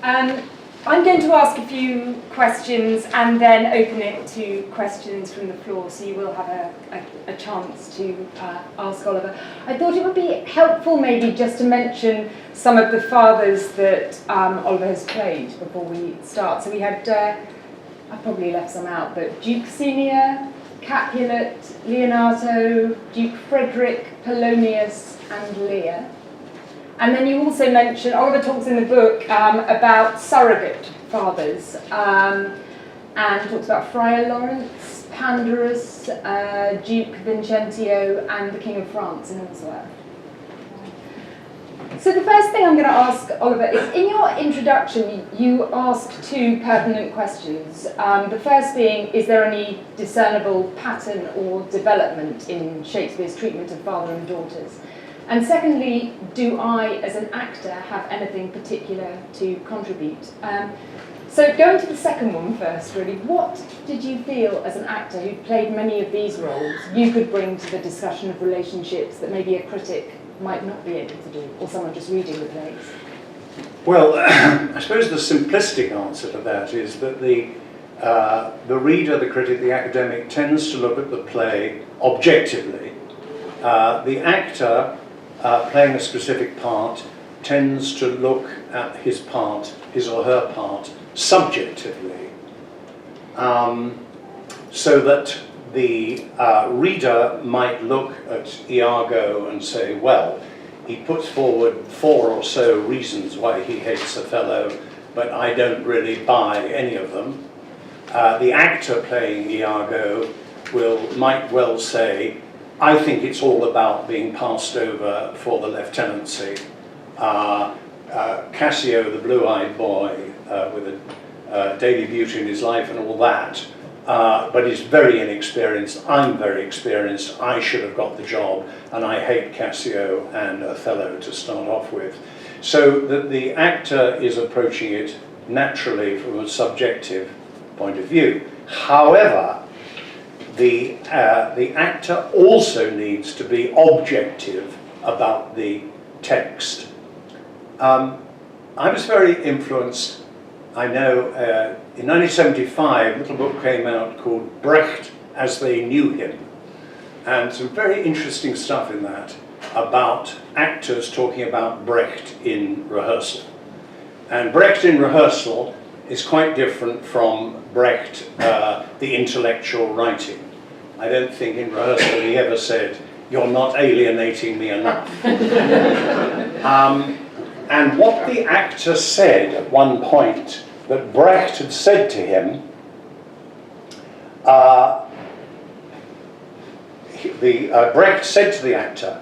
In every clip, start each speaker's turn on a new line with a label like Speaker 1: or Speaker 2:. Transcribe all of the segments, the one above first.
Speaker 1: I'm going to ask a few questions and then open it to questions from the floor, so you will have a chance to ask Oliver. I thought it would be helpful maybe just to mention some of the fathers that Oliver has played before we start. So we had, I probably left some out, but Duke Senior, Capulet, Leonato, Duke Frederick, Polonius and Lear. And then you also mentioned, Oliver talks in the book about surrogate fathers, and talks about Friar Lawrence, Pandarus, Duke Vincentio, and the King of France in Oslo. So the first thing I'm going to ask Oliver is, in your introduction, you asked two pertinent questions. The first being, is there any discernible pattern or development in Shakespeare's treatment of father and daughters? And secondly, do I, as an actor, have anything particular to contribute? So going to the second one first, really, what did you feel as an actor who played many of these roles you could bring to the discussion of relationships that maybe a critic might not be able to do, or someone just reading the plays?
Speaker 2: Well, I suppose the simplistic answer to that is that the reader, the critic, the academic tends to look at the play objectively. The actor playing a specific part tends to look at his part, his or her part, subjectively, so that the reader might look at Iago and say, well, he puts forward 4 or so reasons why he hates Othello, but I don't really buy any of them. The actor playing Iago might well say, I think it's all about being passed over for the lieutenancy. Cassio, the blue-eyed boy, with a daily beauty in his life and all that, but he's very inexperienced. I'm very experienced. I should have got the job, and I hate Cassio and Othello to start off with. So that the actor is approaching it naturally from a subjective point of view. However, the actor also needs to be objective about the text. I was very influenced, I know, in 1975, a little book came out called Brecht as They Knew Him, and some very interesting stuff in that about actors talking about Brecht in rehearsal. And Brecht in rehearsal is quite different from Brecht, the intellectual writing. I don't think in rehearsal he ever said, "You're not alienating me enough." And what the actor said at one point that Brecht had said to him, Brecht said to the actor,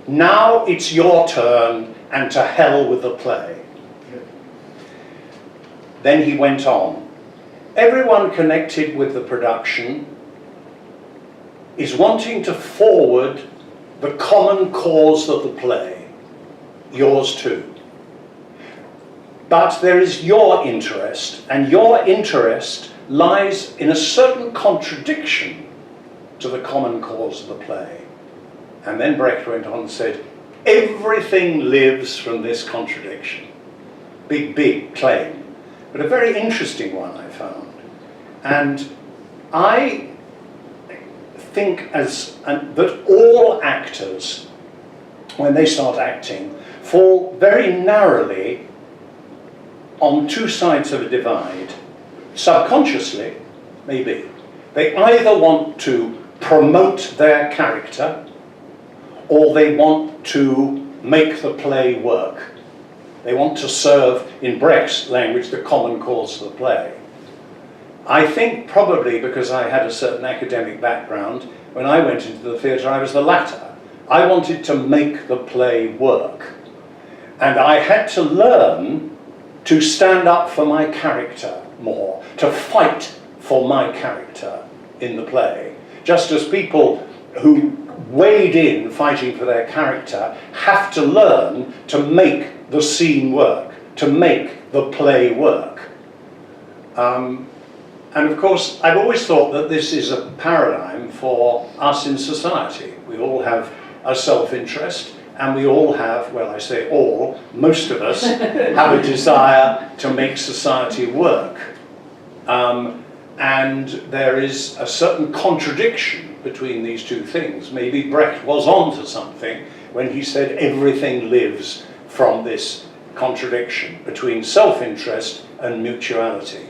Speaker 2: "Now it's your turn, and to hell with the play." Then he went on, "Everyone connected with the production is wanting to forward the common cause of the play, yours too. But there is your interest, and your interest lies in a certain contradiction to the common cause of the play." And then Brecht went on and said, "Everything lives from this contradiction." Big claim, but a very interesting one I found. And I think that all actors, when they start acting, fall very narrowly on two sides of a divide. Subconsciously, maybe. They either want to promote their character, or they want to make the play work. They want to serve, in Brecht's language, the common cause of the play. I think probably because I had a certain academic background, when I went into the theatre I was the latter. I wanted to make the play work. And I had to learn to stand up for my character more, to fight for my character in the play. Just as people who wade in fighting for their character have to learn to make the scene work, to make the play work. And of course, I've always thought that this is a paradigm for us in society. We all have a self-interest, and we all have, well, I say all, most of us have a desire to make society work. And there is a certain contradiction between these two things. Maybe Brecht was onto something when he said everything lives from this contradiction between self-interest and mutuality.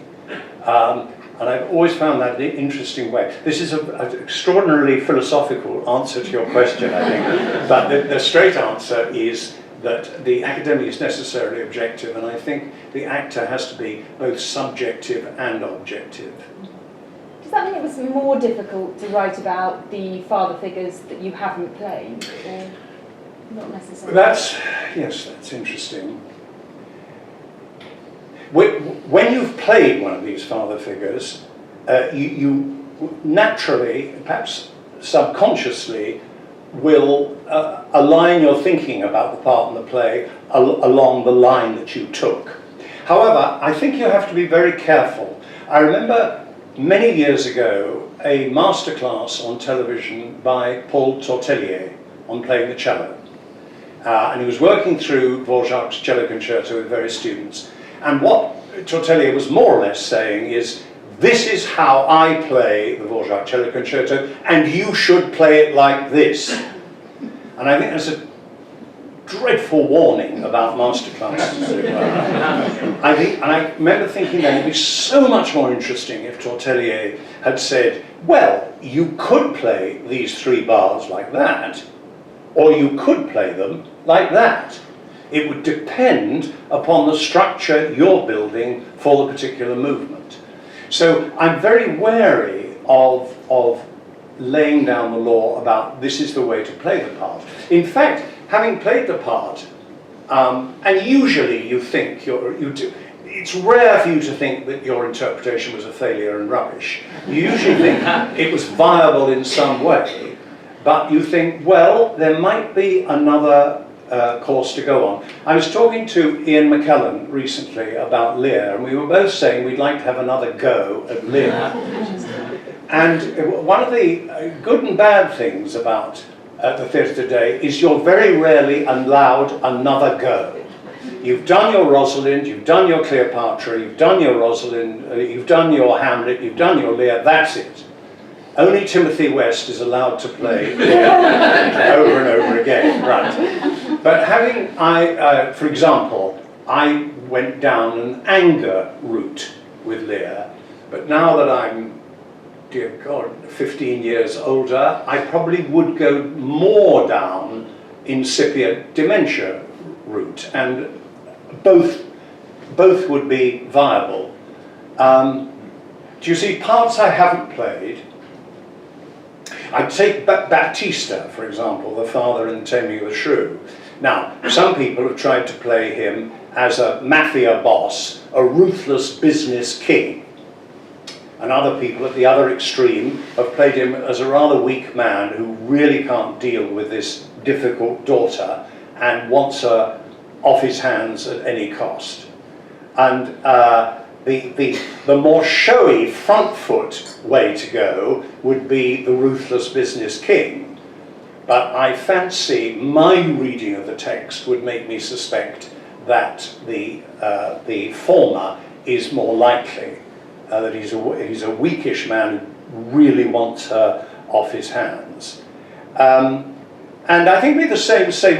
Speaker 2: And I've always found that an interesting way. This is an extraordinarily philosophical answer to your question, I think. But the straight answer is that the academic is necessarily objective, and I think the actor has to be both subjective and objective.
Speaker 1: Does that mean it was more difficult to write about the father figures that you haven't played, or not necessarily?
Speaker 2: Yes, that's interesting. When you've played one of these father figures, you naturally, perhaps subconsciously, will align your thinking about the part in the play along the line that you took. However, I think you have to be very careful. I remember many years ago a masterclass on television by Paul Tortelier on playing the cello. And he was working through Dvorak's cello concerto with various students. And what Tortelier was more or less saying is, this is how I play the Dvorak cello concerto, and you should play it like this. And I think that's a dreadful warning about masterclasses. I remember thinking that it'd be so much more interesting if Tortelier had said, well, you could play these 3 bars like that, or you could play them like that. It would depend upon the structure you're building for the particular movement. So I'm very wary of laying down the law about this is the way to play the part. In fact, having played the part, and usually you think it's rare for you to think that your interpretation was a failure and rubbish. You usually think it was viable in some way, but you think, well, there might be another course to go on. I was talking to Ian McKellen recently about Lear, and we were both saying we'd like to have another go at Lear. And one of the good and bad things about the theatre today is you're very rarely allowed another go. You've done your Rosalind, you've done your Cleopatra, you've done your Rosalind, you've done your Hamlet, you've done your Lear, that's it. Only Timothy West is allowed to play Lear over and over again, right. But for example, I went down an anger route with Lear, but now that I'm, dear God, 15 years older, I probably would go more down incipient dementia route, and both would be viable. Do you see, parts I haven't played, I'd take Baptista, for example, the father in Taming of the Shrew. Now, some people have tried to play him as a mafia boss, a ruthless business king. And other people at the other extreme have played him as a rather weak man who really can't deal with this difficult daughter and wants her off his hands at any cost. And the more showy front foot way to go would be the ruthless business king. But I fancy my reading of the text would make me suspect that the former is more likely, that he's a weakish man who really wants her off his hands. And I think it'd be the same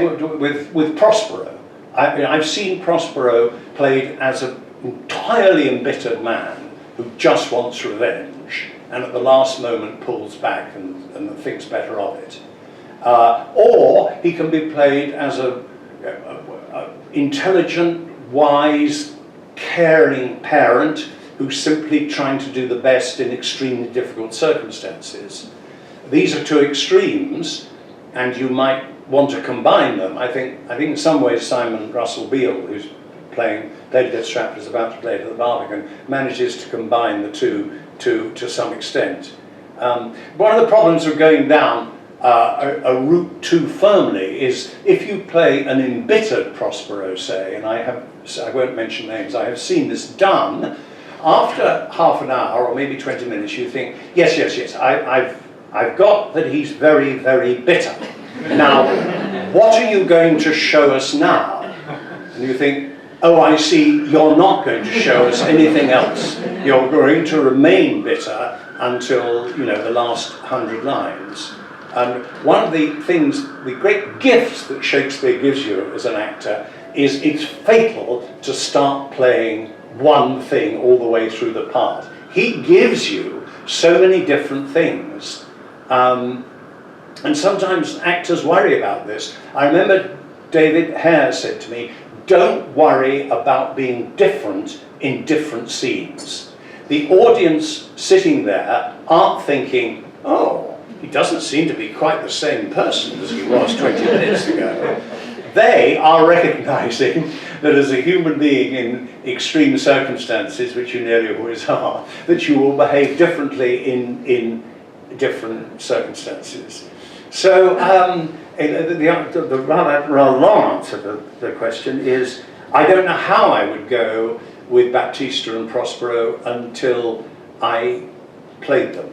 Speaker 2: with Prospero. I've seen Prospero played as an entirely embittered man who just wants revenge, and at the last moment pulls back and thinks better of it. Or he can be played as a intelligent, wise, caring parent who's simply trying to do the best in extremely difficult circumstances. These are 2 extremes, and you might want to combine them. I think in some ways Simon Russell Beale, who's played against Stratford, is about to play at the Barbican, manages to combine the two to some extent. One of the problems of going down a route too firmly is if you play an embittered Prospero, say, and I won't mention names, I have seen this done, after half an hour or maybe 20 minutes you think, yes, I've got that he's very, very bitter. Now, what are you going to show us now? And you think, oh, I see, you're not going to show us anything else. You're going to remain bitter until, you know, the last 100 lines. And one of the things, the great gifts that Shakespeare gives you as an actor is it's fatal to start playing one thing all the way through the part. He gives you so many different things. And sometimes actors worry about this. I remember David Hare said to me, don't worry about being different in different scenes. The audience sitting there aren't thinking, oh, he doesn't seem to be quite the same person as he was 20 minutes ago. They are recognizing that as a human being in extreme circumstances, which you nearly always are, that you will behave differently in different circumstances. So the rather long answer to the question is, I don't know how I would go with Baptista and Prospero until I played them.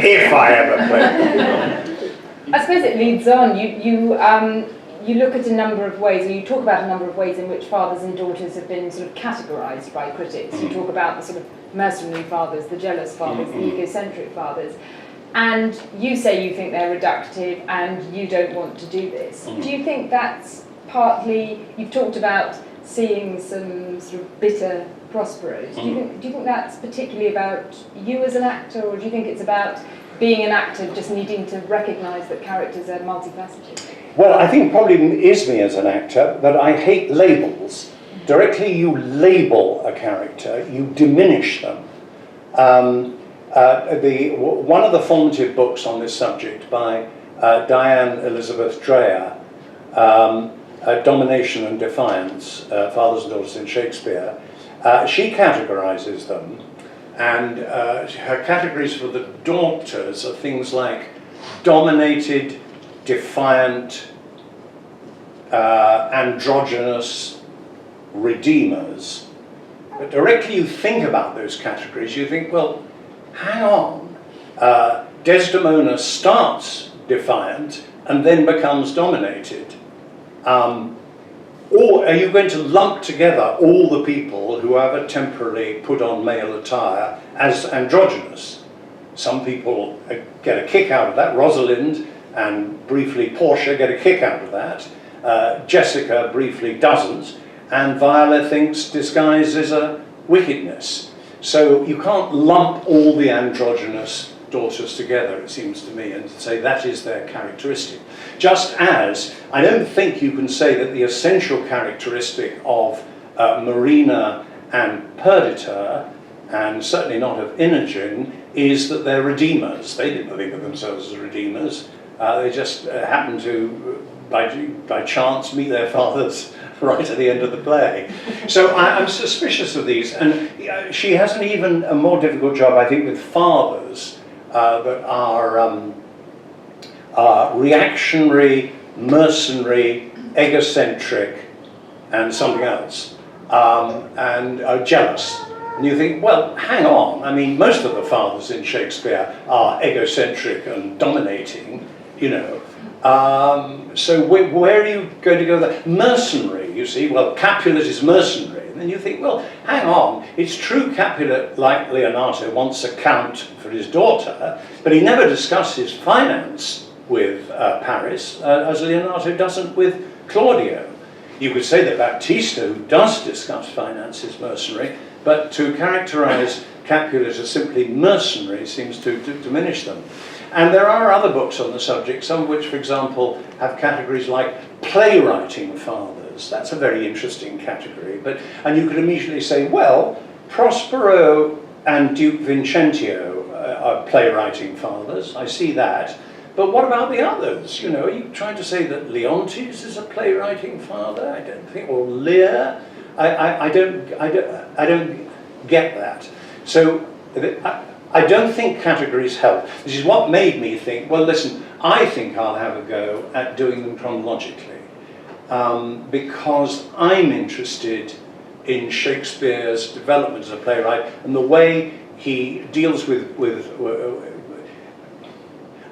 Speaker 2: If I ever played them.
Speaker 1: I suppose it leads on. You look at a number of ways, or you talk about a number of ways in which fathers and daughters have been sort of categorised by critics. You talk about the sort of mercenary fathers, the jealous fathers, the egocentric fathers. And you say you think they're reductive and you don't want to do this. Do you think that's partly, you've talked about seeing some sort of bitter Prosperos. Do you think that's particularly about you as an actor, or do you think it's about being an actor just needing to recognise that characters are multifaceted?
Speaker 2: Well, I think probably is me as an actor, that I hate labels. Directly you label a character, you diminish them. One of the formative books on this subject by Diane Elizabeth Dreyer, Domination and Defiance, Fathers and Daughters in Shakespeare, she categorises them, and her categories for the daughters are things like dominated, defiant, androgynous, redeemers. But directly you think about those categories, you think, well, hang on, Desdemona starts defiant and then becomes dominated. Or are you going to lump together all the people who ever temporarily put on male attire as androgynous? Some people get a kick out of that. Rosalind and briefly Portia get a kick out of that. Jessica briefly doesn't. And Viola thinks disguise is a wickedness. So you can't lump all the androgynous daughters together, it seems to me, and say that is their characteristic. Just as I don't think you can say that the essential characteristic of Marina and Perdita, and certainly not of Imogen, is that they're redeemers. They didn't think of themselves as redeemers. They just happened to, by chance, meet their fathers right at the end of the play. So I'm suspicious of these, and she has an even a more difficult job, I think, with fathers that are reactionary, mercenary, egocentric, and something else, and are jealous. And you think, well, hang on, I mean, most of the fathers in Shakespeare are egocentric and dominating, you know. So where are you going to go there? Mercenary, you see, well, Capulet is mercenary. And then you think, well, hang on, it's true Capulet, like Leonato, wants a count for his daughter, but he never discusses finance with Paris, as Leonato doesn't with Claudio. You could say that Baptista, who does discuss finance, is mercenary, but to characterize Capulet as simply mercenary seems to diminish them. And there are other books on the subject, some of which, for example, have categories like playwriting fathers. That's a very interesting category. And you could immediately say, well, Prospero and Duke Vincentio are playwriting fathers. I see that. But what about the others? You know, are you trying to say that Leontes is a playwriting father? I don't think. Or Lear? I don't get that. So I don't think categories help. This is what made me think, well, listen, I think I'll have a go at doing them chronologically, because I'm interested in Shakespeare's development as a playwright and the way he deals with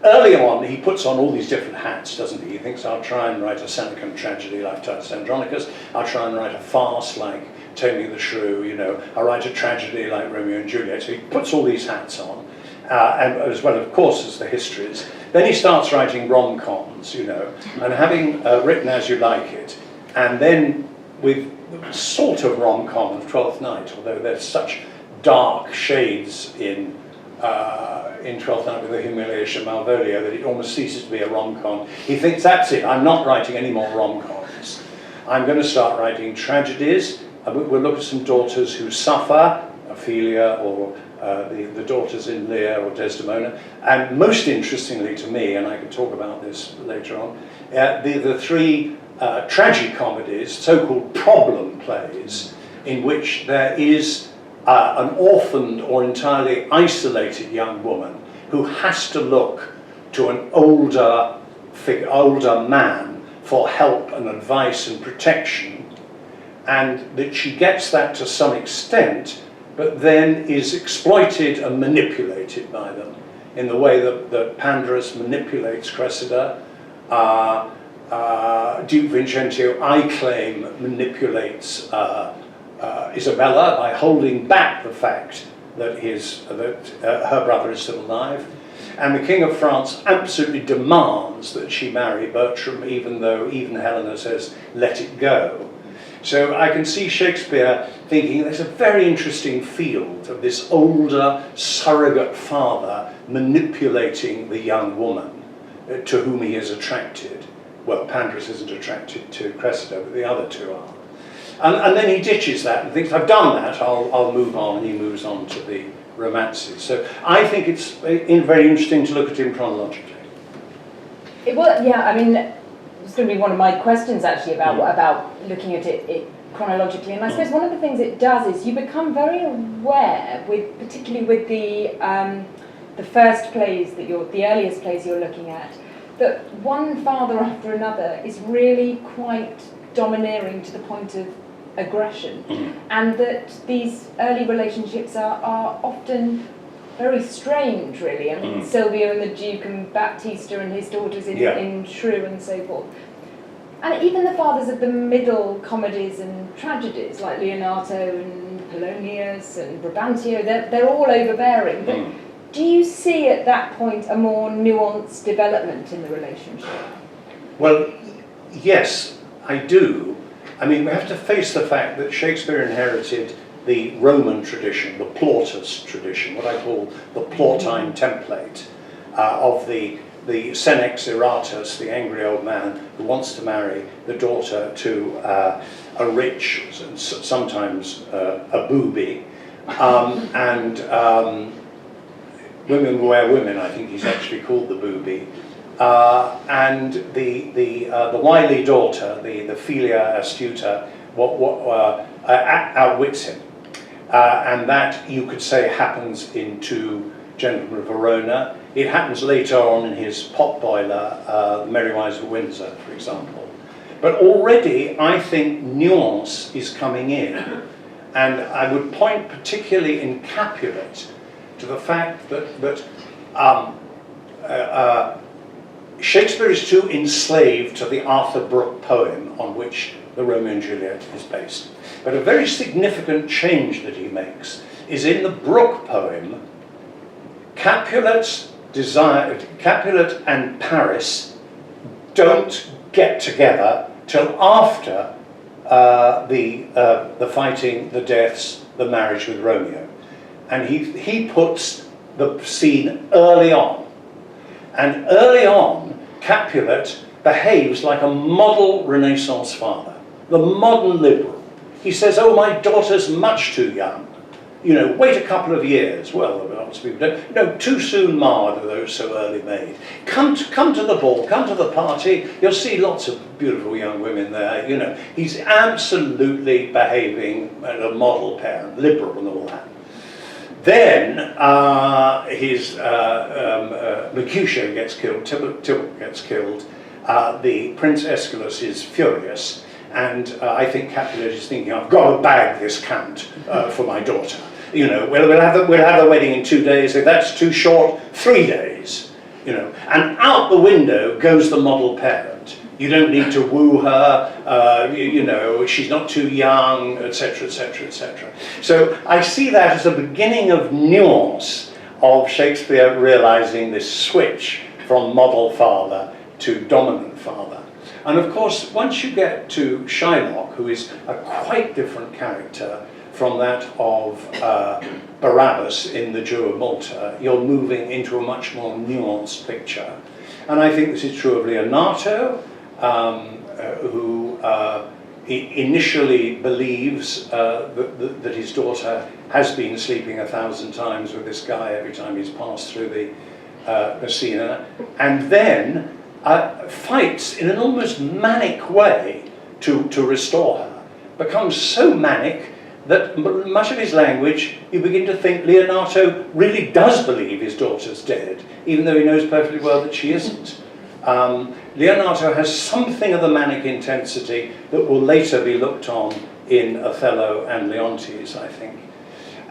Speaker 2: early on, he puts on all these different hats, doesn't he? He thinks, I'll try and write a Senecan tragedy like Titus Andronicus, I'll try and write a farce like Taming the Shrew, you know, I'll write a tragedy like Romeo and Juliet. So he puts all these hats on, and as well, of course, as the histories. Then he starts writing rom-coms, you know, and having written As You Like It, and then with sort of rom-com of Twelfth Night, although there's such dark shades in Twelfth Night with the Humiliation of Malvolio that it almost ceases to be a rom-com. He thinks, that's it, I'm not writing any more rom-coms. I'm going to start writing tragedies. We'll look at some daughters who suffer, Ophelia or the daughters in Lear or Desdemona. And most interestingly to me, and I can talk about this later on, the three tragicomedies, so-called problem plays, in which there is an orphaned or entirely isolated young woman who has to look to an older man for help and advice and protection, and that she gets that to some extent, but then is exploited and manipulated by them in the way that Pandarus manipulates Cressida. Duke Vincentio, I claim, manipulates Isabella by holding back the fact that her brother is still alive. And the King of France absolutely demands that she marry Bertram, even though even Helena says, let it go. So I can see Shakespeare thinking there's a very interesting field of this older surrogate father manipulating the young woman to whom he is attracted. Well, Pandarus isn't attracted to Cressida, but the other two are. And then he ditches that and thinks, I've done that, I'll move on, and he moves on to the romances. So I think it's very interesting to look at him chronologically.
Speaker 1: Yeah, I mean, it's going to be one of my questions actually about looking at it chronologically. And I suppose one of the things it does is you become very aware, particularly with the first plays the earliest plays you're looking at, that one father after another is really quite domineering to the point of aggression, and that these early relationships are often very strange, really. I mean, Silvio and the Duke and Baptista and his daughters in Shrew and so forth. And even the fathers of the middle comedies and tragedies, like Leonato and Polonius and Brabantio, they're all overbearing. But do you see at that point a more nuanced development in the relationship?
Speaker 2: Well, yes, I do. I mean, we have to face the fact that Shakespeare inherited the Roman tradition, the Plautus tradition, what I call the Plautine template of the Senex Iratus, the angry old man who wants to marry the daughter to a rich, sometimes a booby, and women wear women, I think he's actually called the booby. And the wily daughter, the Filia Astuta, outwits him. And that, you could say, happens in Two Gentlemen of Verona. It happens later on in his potboiler, The Merry Wives of Windsor, for example. But already, I think nuance is coming in. And I would point particularly in Capulet to the fact that Shakespeare is too enslaved to the Arthur Brooke poem on which the Romeo and Juliet is based. But a very significant change that he makes is in the Brooke poem, Capulet and Paris don't get together till after the fighting, the deaths, the marriage with Romeo. And he puts the scene early on. And early on, Capulet behaves like a model Renaissance father, the modern liberal. He says, oh, my daughter's much too young. You know, wait a couple of years. Well, lots of people don't. No, too soon marred are those so early made. Come to the ball, come to the party. You'll see lots of beautiful young women there. You know, he's absolutely behaving like a model parent, liberal and all that. Then his Mercutio gets killed, Tybalt gets killed, the Prince Aeschylus is furious, and I think Capulet is thinking, I've got to bag this count for my daughter. You know, we'll have the wedding in 2 days. If that's too short, 3 days. you know, and out the window goes the model parent. You don't need to woo her, you know, she's not too young, etc., etc., etc. So I see that as a beginning of nuance of Shakespeare realizing this switch from model father to dominant father. And of course, once you get to Shylock, who is a quite different character from that of Barabbas in The Jew of Malta, you're moving into a much more nuanced picture. And I think this is true of Leonato, who initially believes that his daughter has been sleeping 1,000 times with this guy every time he's passed through the Messina, and then fights in an almost manic way to restore her. Becomes so manic that much of his language, you begin to think Leonato really does believe his daughter's dead, even though he knows perfectly well that she isn't. Leonato has something of the manic intensity that will later be looked on in Othello and Leontes, I think.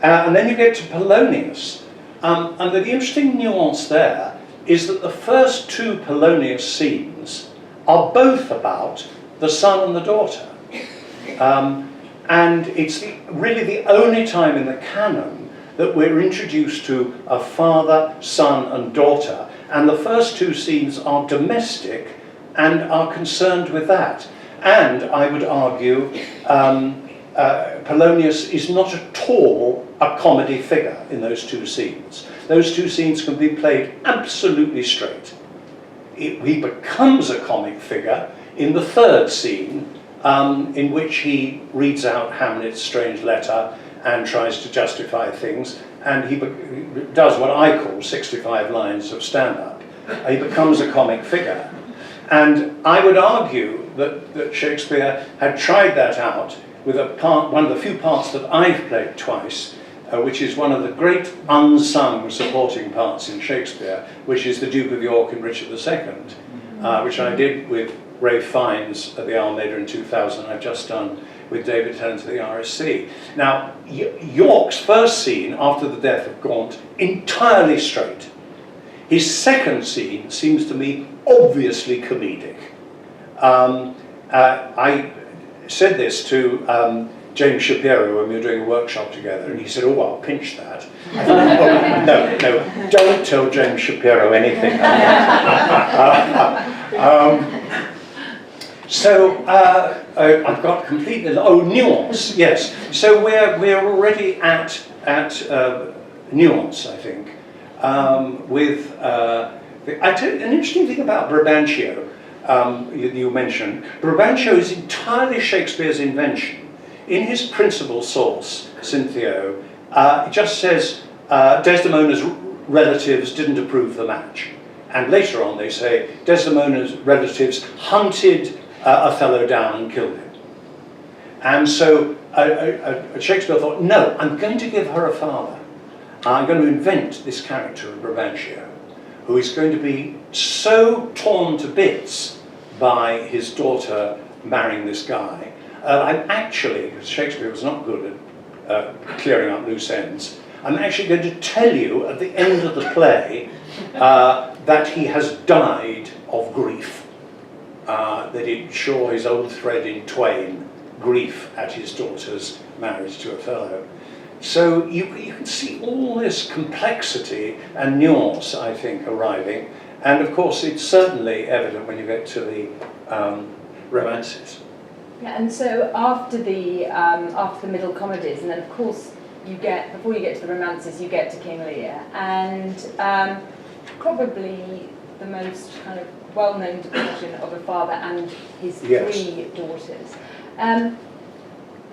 Speaker 2: And then you get to Polonius. And the interesting nuance there is that the first two Polonius scenes are both about the son and the daughter. And it's really the only time in the canon that we're introduced to a father, son, and daughter. And the first two scenes are domestic and are concerned with that. And I would argue Polonius is not at all a comedy figure in those two scenes. Those two scenes can be played absolutely straight. He becomes a comic figure in the third scene, in which he reads out Hamlet's strange letter and tries to justify things, and he does what I call 65 lines of stand-up. He becomes a comic figure. And I would argue that Shakespeare had tried that out with one of the few parts that I've played twice, which is one of the great unsung supporting parts in Shakespeare, which is the Duke of York in Richard II, which I did with Ralph Fiennes at the Almeida in 2000. I've just done with David Tennant at the RSC. Now, York's first scene after the death of Gaunt, entirely straight. His second scene seems to me obviously comedic. I said this to James Shapiro when we were doing a workshop together, and he said, "Oh, I'll pinch that." I thought, oh, no, don't tell James Shapiro anything. So I've got completely, nuance, yes. So we're already at nuance, I think. With an interesting thing about Brabantio, you mentioned, Brabantio is entirely Shakespeare's invention. In his principal source, Cinthio, it just says Desdemona's relatives didn't approve the match. And later on they say Desdemona's relatives hunted Othello down and killed him. And so Shakespeare thought, no, I'm going to give her a father. I'm going to invent this character of Brabantio, who is going to be so torn to bits by his daughter marrying this guy. I'm actually, because Shakespeare was not good at clearing up loose ends, I'm actually going to tell you at the end of the play that he has died of grief. That it shore his old thread in twain, grief at his daughter's marriage to Othello. So you can see all this complexity and nuance, I think, arriving. And of course, it's certainly evident when you get to the romances.
Speaker 1: Yeah, and so after the middle comedies, and then of course before you get to the romances, you get to King Lear, and probably the most kind of well-known depiction of a father and his three daughters.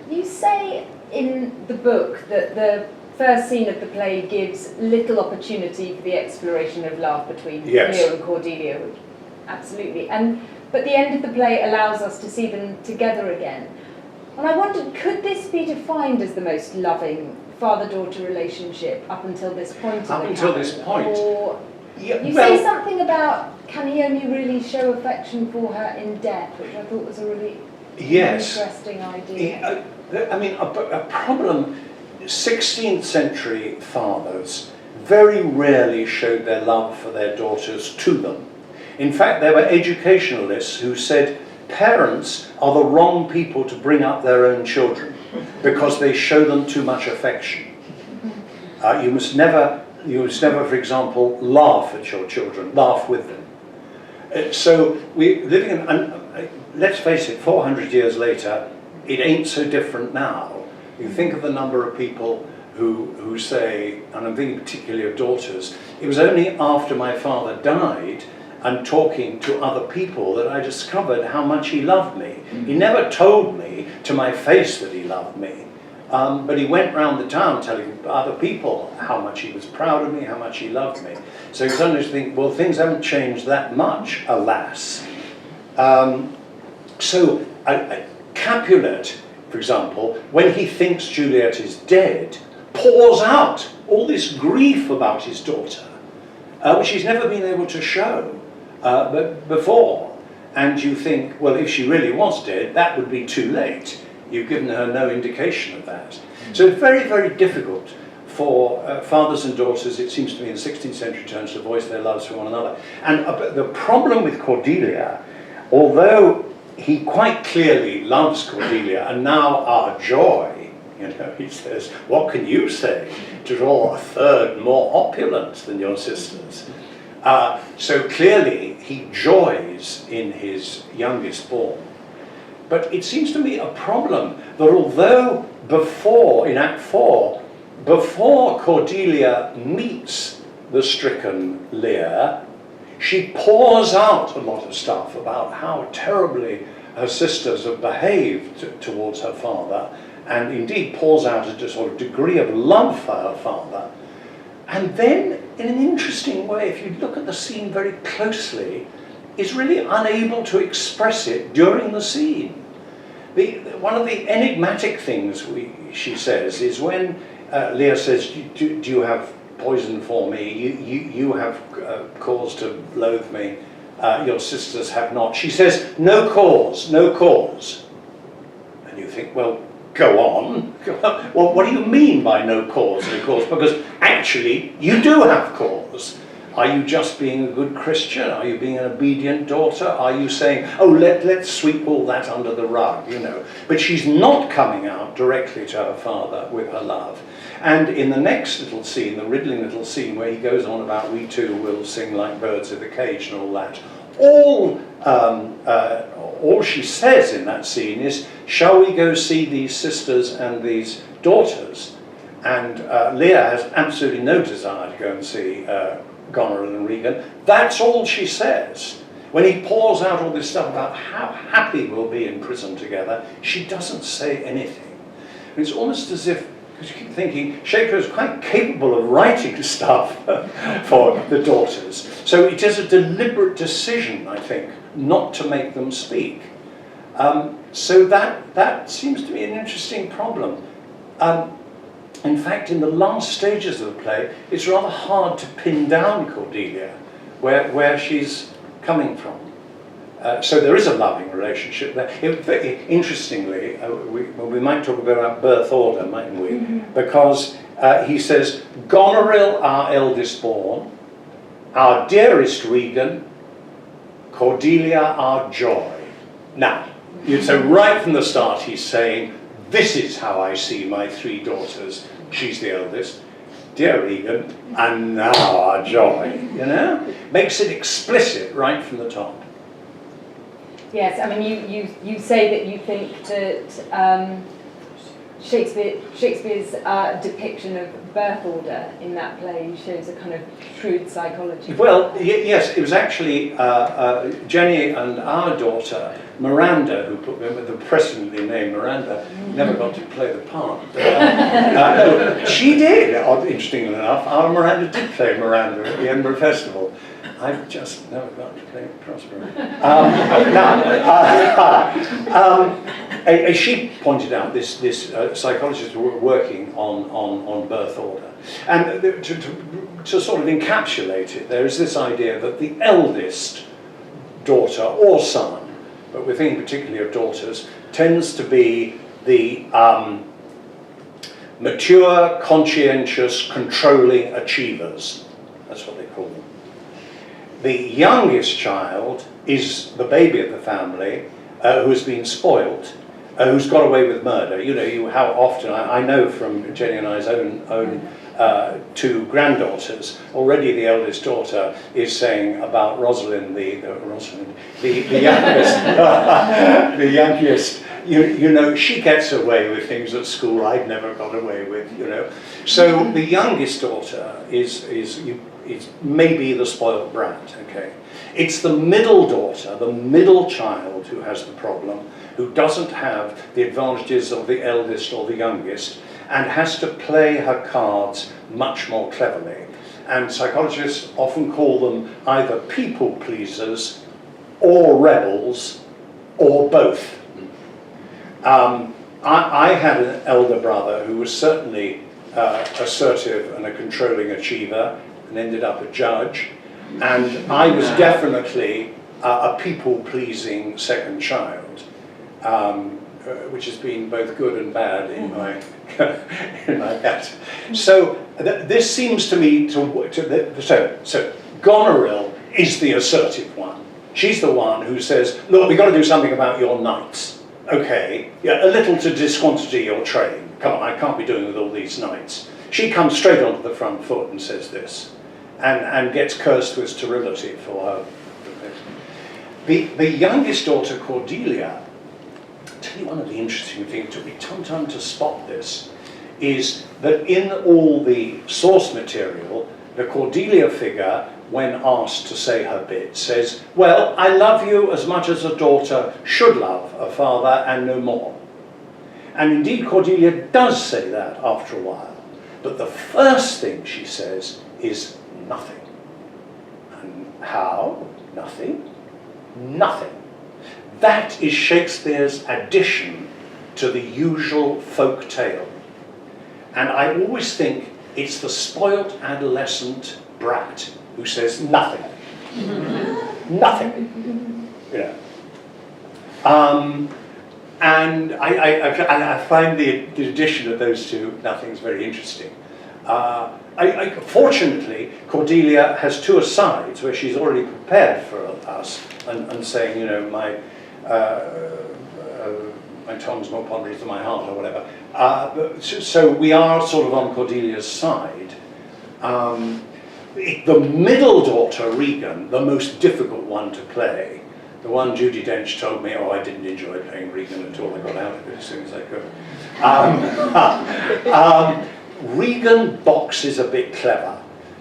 Speaker 1: You say in the book that the first scene of the play gives little opportunity for the exploration of love between Lear and Cordelia, which, absolutely. But the end of the play allows us to see them together again. And I wondered, could this be defined as the most loving father-daughter relationship up until this point?
Speaker 2: Up until this point.
Speaker 1: Or you say something about, can he only really show affection for her in death, which I thought was a really interesting idea.
Speaker 2: I mean, a problem, 16th century fathers very rarely showed their love for their daughters to them. In fact, there were educationalists who said parents are the wrong people to bring up their own children because they show them too much affection. You must never, for example, laugh at your children, laugh with them. So we're living in, and let's face it, 400 years later, it ain't so different now. You think of the number of people who say, and I'm thinking particularly of daughters, it was only after my father died and talking to other people that I discovered how much he loved me. He never told me to my face that he loved me, but he went round the town telling other people how much he was proud of me, how much he loved me. So you suddenly think, well, things haven't changed that much, alas. Capulet, for example, when he thinks Juliet is dead, pours out all this grief about his daughter, which he's never been able to show before. And you think, well, if she really was dead, that would be too late. You've given her no indication of that. So it's very, very difficult for fathers and daughters, it seems to me, in 16th century terms, to voice their loves for one another. And the problem with Cordelia, although he quite clearly loves Cordelia, and now our joy, you know, he says, what can you say to draw a third more opulent than your sisters? So clearly he joys in his youngest born. But it seems to me a problem that although before, in Act 4, before Cordelia meets the stricken Lear, she pours out a lot of stuff about how terribly her sisters have behaved towards her father, and indeed pours out a sort of degree of love for her father. And then, in an interesting way, if you look at the scene very closely, is really unable to express it during the scene. One of the enigmatic things she says is when Lear says, do you have poison for me? You have cause to loathe me. Your sisters have not. She says, no cause, no cause. And you think, well, go on. Well, what do you mean by no cause, no cause? Because actually, you do have cause. Are you just being a good Christian? Are you being an obedient daughter? Are you saying, oh, let's sweep all that under the rug, you know? But she's not coming out directly to her father with her love. And in the next little scene, the riddling little scene where he goes on about we too will sing like birds of the cage and all that, all she says in that scene is, shall we go see these sisters and these daughters? And Lear has absolutely no desire to go and see Goneril and Regan. That's all she says. When he pours out all this stuff about how happy we'll be in prison together, she doesn't say anything. And it's almost as if, because you keep thinking, Shakespeare is quite capable of writing stuff for the daughters. So it is a deliberate decision, I think, not to make them speak. So that seems to be an interesting problem. In fact, in the last stages of the play, it's rather hard to pin down Cordelia, where she's coming from. So there is a loving relationship there. Interestingly, we might talk about birth order, mightn't we? Mm-hmm. Because he says, Goneril, our eldest born, our dearest Regan, Cordelia, our joy. Now, so right from the start he's saying, this is how I see my three daughters. She's the eldest, dear Regan, and now our joy, you know? Makes it explicit right from the top.
Speaker 1: Yes, I mean, you say that you think that Shakespeare's depiction of birth order in that play shows a kind of shrewd psychology.
Speaker 2: Well, yes, it was actually Jenny and our daughter, Miranda, who put me with the presently named Miranda, never got to play the part. No, she did, interestingly enough. Our Miranda did play Miranda at the Edinburgh Festival. I've just never got to play Prospero. As she pointed out, this psychologist were working on birth order. And to sort of encapsulate it, there is this idea that the eldest daughter or son, but we're thinking particularly of daughters, tends to be the mature, conscientious, controlling achievers. That's what they call them. The youngest child is the baby of the family, who has been spoilt, who's got away with murder. You know, how often, I know from Jenny and I's own two granddaughters, already the eldest daughter is saying about Rosalind, the youngest, the youngest, you know, she gets away with things at school I'd never got away with, you know. So the youngest daughter is maybe the spoiled brat, okay. It's the middle daughter, the middle child who has the problem, who doesn't have the advantages of the eldest or the youngest, and has to play her cards much more cleverly. And psychologists often call them either people pleasers or rebels or both. I had an elder brother who was certainly assertive and a controlling achiever and ended up a judge, and I was definitely a people-pleasing second child, which has been both good and bad in my in my past. So this seems to me so Goneril is the assertive one. She's the one who says, look, we've got to do something about your knights. Okay, yeah, a little to disquantity your train. Come on, I can't be doing with all these knights. She comes straight onto the front foot and says this, and gets cursed with sterility for her. The youngest daughter, Cordelia, I'll tell you one of the interesting things, it took me some time to spot this, is that in all the source material, the Cordelia figure, when asked to say her bit, says, well, I love you as much as a daughter should love a father and no more. And indeed Cordelia does say that after a while. But the first thing she says is nothing. And how? Nothing? Nothing. That is Shakespeare's addition to the usual folk tale. And I always think it's the spoilt adolescent brat who says nothing. Nothing. You know. And I find the addition of those two nothings very interesting. Fortunately, Cordelia has two asides where she's already prepared for us and saying, you know, my tongue's more ponderous than my heart, or whatever. So we are sort of on Cordelia's side. The middle daughter, Regan, the most difficult one to play, the one Judi Dench told me, oh, I didn't enjoy playing Regan at all, I got out of it as soon as I could. Regan boxes a bit clever,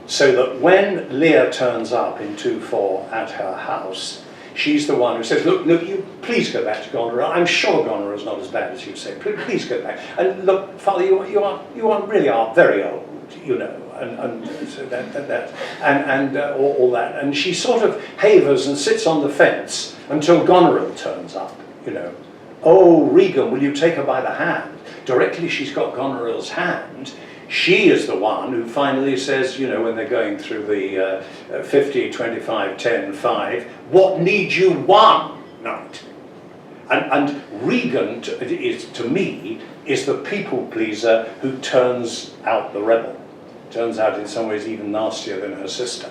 Speaker 2: so that when Lear turns up in 2/4 at her house, she's the one who says, look, you please go back to Goneril. I'm sure Goneril is not as bad as you say. Please go back. And look, Father, you really are very old, you know, and so all that. And she sort of havers and sits on the fence until Goneril turns up, you know. Oh, Regan, will you take her by the hand? Directly she's got Goneril's hand, she is the one who finally says, you know, when they're going through the 50, 25, 10, 5, what need you one knight? And Regan, to me, is the people pleaser who turns out the rebel. Turns out in some ways even nastier than her sister.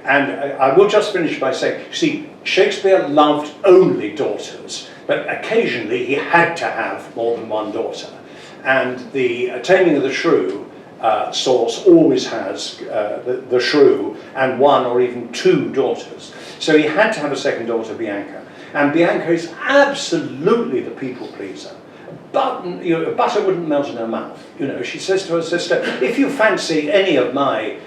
Speaker 2: And I will just finish by saying, see, Shakespeare loved only daughters, but occasionally he had to have more than one daughter. And the Taming of the Shrew source always has the shrew and one or even two daughters. So he had to have a second daughter, Bianca. And Bianca is absolutely the people pleaser. But you know, butter wouldn't melt in her mouth. You know, she says to her sister, if you fancy any of my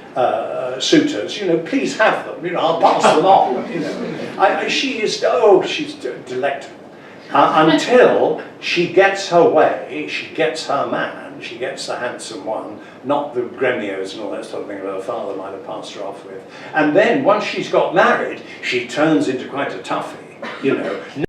Speaker 2: suitors, you know, please have them. You know, I'll pass them on. You know, she's delectable. Until she gets her way, she gets her man, she gets the handsome one, not the gremios and all that sort of thing that her father might have passed her off with. And then once she's got married, she turns into quite a toughie, you know.